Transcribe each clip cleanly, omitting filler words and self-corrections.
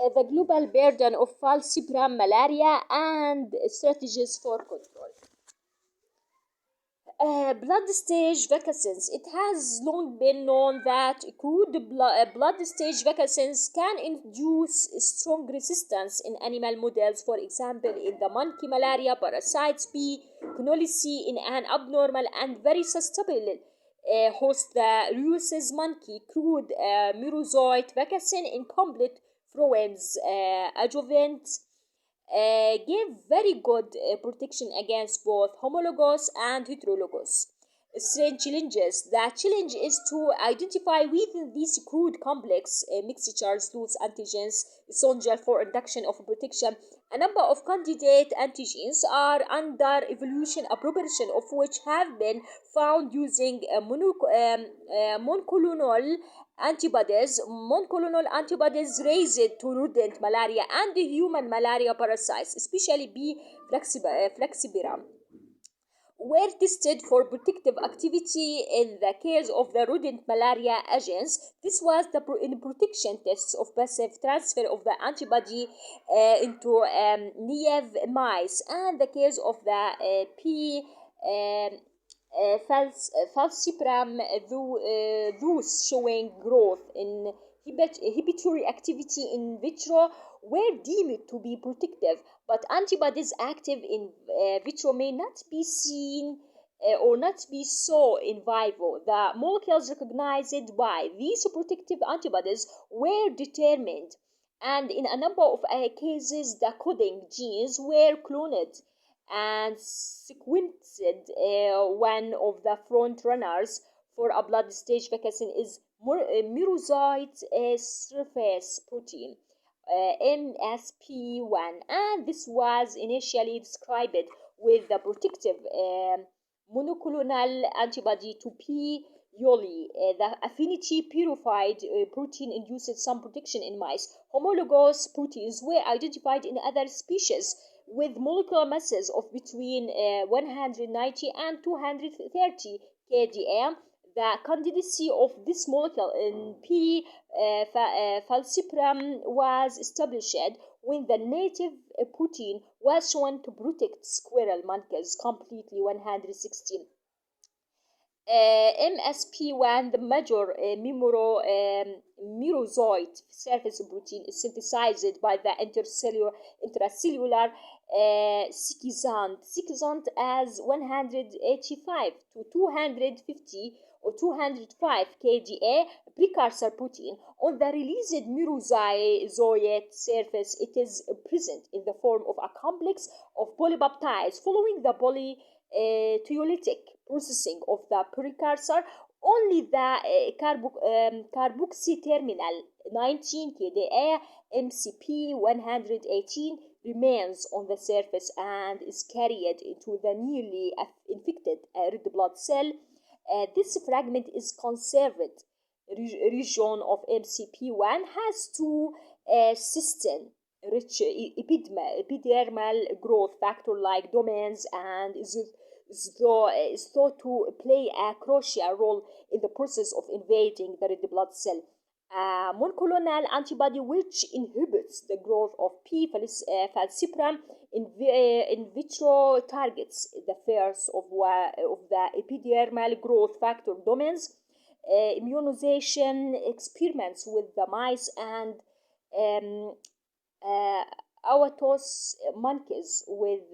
the global burden of falciparum malaria and strategies for control. Blood stage vaccines. It has long been known that crude blood stage vaccines can induce strong resistance in animal models. For example, in the monkey malaria parasites P. connolisi in an abnormal and very susceptible host, the rhesus monkey crude myrozoite vaccine in complete fluenz adjuvant gave very good protection against both homologous and heterologous strain challenges. The challenge is to identify within these crude complex mixtures those antigens essential for induction of protection. A number of candidate antigens are under evaluation, a proportion of which have been found using monoclonal antibodies raised to rodent malaria and human malaria parasites, especially B. falciparum, were tested for protective activity in the case of the rodent malaria agents. This was in protection tests of passive transfer of the antibody into naive mice, and the case of the P. Falciparum, those showing growth in inhibitory activity in vitro were deemed to be protective, but antibodies active in vitro may not be seen or not be so in vivo. The molecules recognized by these protective antibodies were determined, and in a number of cases, the coding genes were cloned and sequenced. One of the front runners for a blood stage vaccine is myrozoite surface protein, MSP1, and this was initially described with the protective monoclonal antibody to P. Yoli. The affinity purified protein induced some protection in mice. Homologous proteins were identified in other species with molecular masses of between 190 and 230 kDa. The candidacy of this molecule in P. falciparum was established when the native protein was shown to protect squirrel monkeys completely. 116 MSP1, the major myrozoite surface protein, is synthesized by the intracellular secizant as 185 to 250 or 205 kDa precursor protein. On the released myrozoite surface, it is present in the form of a complex of polypeptides. Following the polytolytic processing of the precursor, only the carboxy terminal 19 kDa MCP 118 remains on the surface and is carried into the newly infected red blood cell. This fragment is conserved region of MCP1 has two cystine rich epidermal growth factor like domains and is thought to play a crucial role in the process of invading the red blood cell. A monoclonal antibody which inhibits the growth of P. falciparum in vitro targets the first of the epidermal growth factor domains. Immunization experiments with the mice and Awatos monkeys with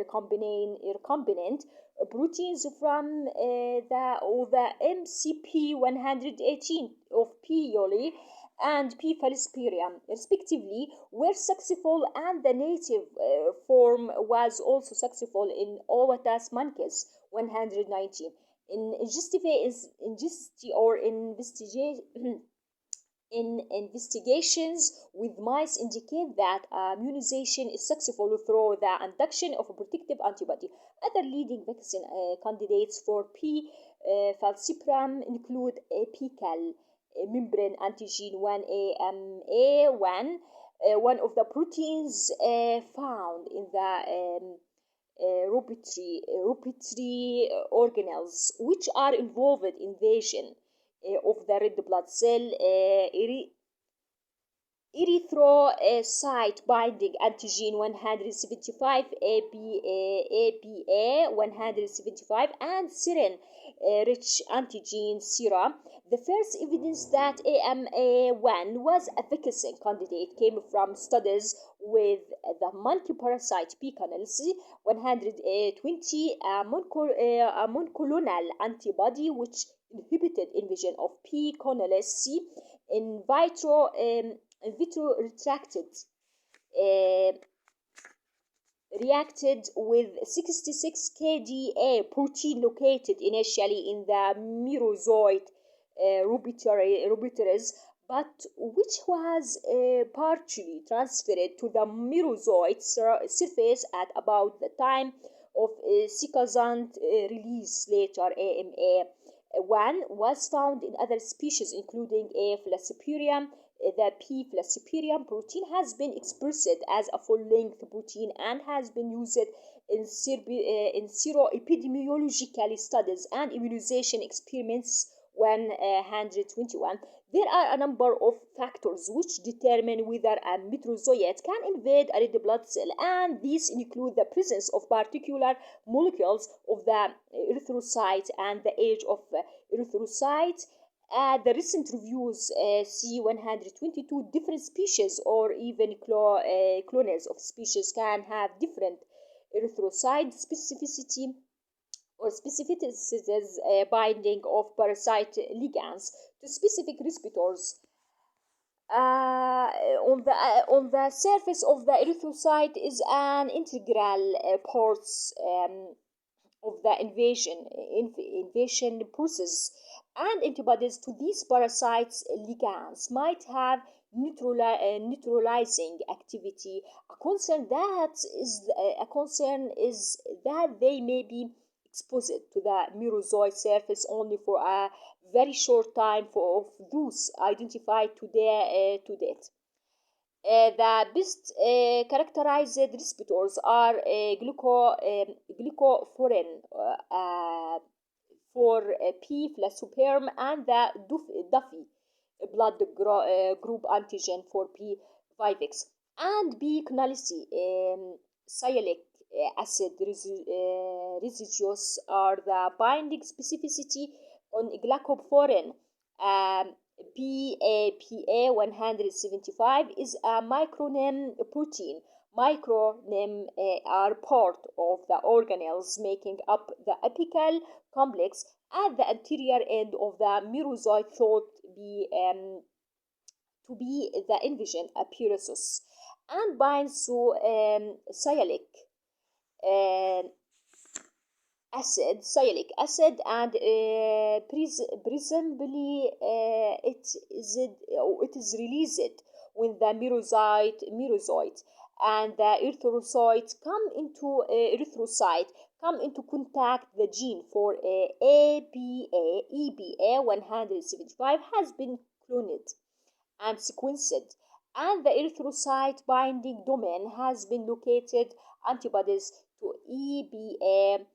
recombinant proteins from the MCP 118 of P. yoli and P. falciparum respectively were successful, and the native form was also successful in Awatas monkeys 119. Investigations with mice indicate that immunization is successful through the induction of a protective antibody. Other leading vaccine candidates for P. falciparum include apical membrane antigen 1-AMA1, one of the proteins found in the rupitry organelles, which are involved in invasion of the red blood cell, erythrocyte binding antigen 175 ABA 175 and serine rich antigen sera. The first evidence that AMA1 was a vaccine candidate came from studies with the monkey parasite P. connelly 120, a monoclonal antibody which inhibited invasion of P. connelly in vitro uh, reacted with 66 kDa protein located initially in the merozoite rubiturus, but which was partially transferred to the merozoite surface at about the time of second release. Later, AMA1 was found in other species, including A. falciparum. The P. falciparum protein has been expressed as a full-length protein and has been used in seroepidemiological studies and immunization experiments 121. There are a number of factors which determine whether a merozoite can invade a red blood cell, and these include the presence of particular molecules of the erythrocyte and the age of erythrocyte. The recent reviews see 122 different species or even clones of species can have different erythrocyte specificity or specificities binding of parasite ligands to specific receptors. On the surface of the erythrocyte is an integral part of the invasion process, and antibodies to these parasites ligands might have neutralizing activity. A concern is that they may be exposed to the merozoite surface only for a very short time of those identified to date. The best characterized receptors are glycophorin for P. falciparum and the Duffy blood group antigen for P. vivax and B. connelly. Sialic acid residues are the binding specificity on glycophorin. BAPA 175 is a micronym protein. Micronym are part of the organelles making up the apical complex at the anterior end of the merozoite, thought to be the invasion apparatus, and binds to sialic acid, and presumably it is released when the merozoite and the erythrocyte come into contact. The gene for EBA 175 has been cloned and sequenced, and the erythrocyte binding domain has been located. Antibodies to EBA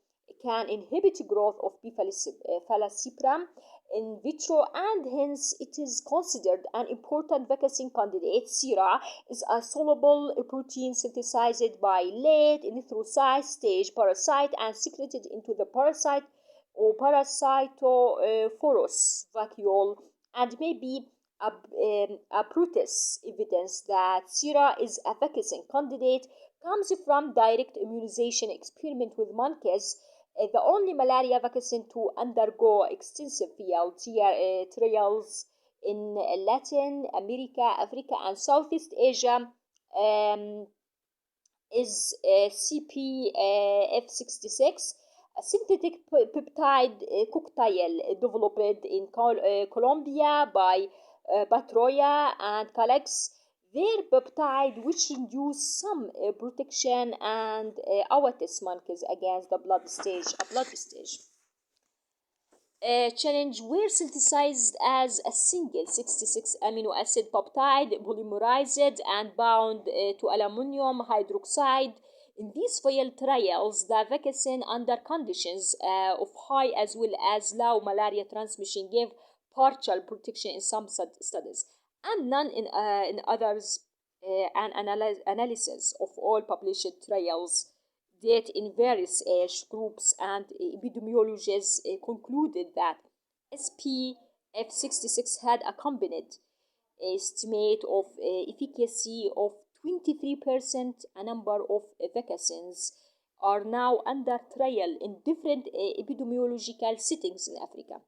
can inhibit growth of P. falciparum in vitro, and hence it is considered an important vaccine candidate. Sera is a soluble protein synthesized by late erythrocyte stage parasite and secreted into the parasite or parasitophorus vacuole, and may be a protest. Evidence that sera is a vaccine candidate comes from direct immunization experiment with monkeys. The only malaria vaccine to undergo extensive field trials in Latin America, Africa, and Southeast Asia is CPF66, a synthetic peptide cocktail developed in Colombia by Patroya and Calex. Their peptide, which induce some protection and awatis monkeys against the blood stage. Challenge were synthesized as a single 66 amino acid peptide, polymerized and bound to aluminum hydroxide. In these field trials, the vaccine under conditions of high as well as low malaria transmission gave partial protection in some studies. and none in others. An analysis of all published trials data in various age groups and epidemiologists concluded that SPF66 had a combined estimate of efficacy of 23%. A number of vaccines are now under trial in different epidemiological settings in Africa.